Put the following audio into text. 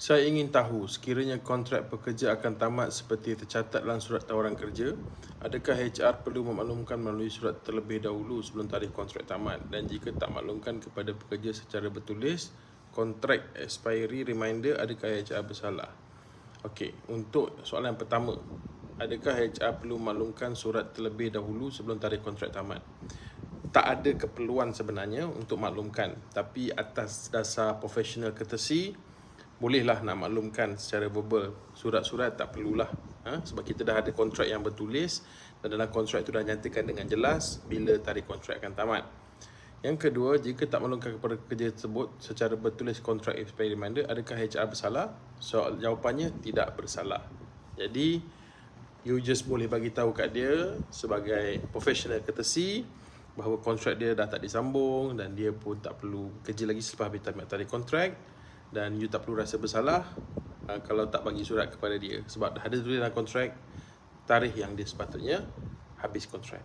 Saya ingin tahu, sekiranya kontrak pekerja akan tamat seperti tercatat dalam surat tawaran kerja, adakah HR perlu memaklumkan melalui surat terlebih dahulu sebelum tarikh kontrak tamat? Dan jika tak maklumkan kepada pekerja secara bertulis, kontrak expiry reminder, adakah HR bersalah? Okey, untuk soalan pertama, adakah HR perlu maklumkan surat terlebih dahulu sebelum tarikh kontrak tamat? Tak ada keperluan sebenarnya untuk maklumkan, tapi atas dasar profesional courtesy, bolehlah nak maklumkan secara verbal. Surat-surat tak perlulah, sebab kita dah ada kontrak yang bertulis dan dalam kontrak itu dah nyatakan dengan jelas bila tarikh kontrak akan tamat. Yang kedua, jika tak maklumkan kepada pekerja tersebut secara bertulis kontrak expiry reminder, adakah HR bersalah? Jawapannya tidak bersalah. Jadi you just boleh bagi tahu kat dia sebagai professional courtesy bahawa kontrak dia dah tak disambung dan dia pun tak perlu kerja lagi selepas habis tamat tarikh kontrak, dan you tak perlu rasa bersalah kalau tak bagi surat kepada dia, sebab dah ada tulis dalam kontrak tarikh yang dia sepatutnya habis kontrak.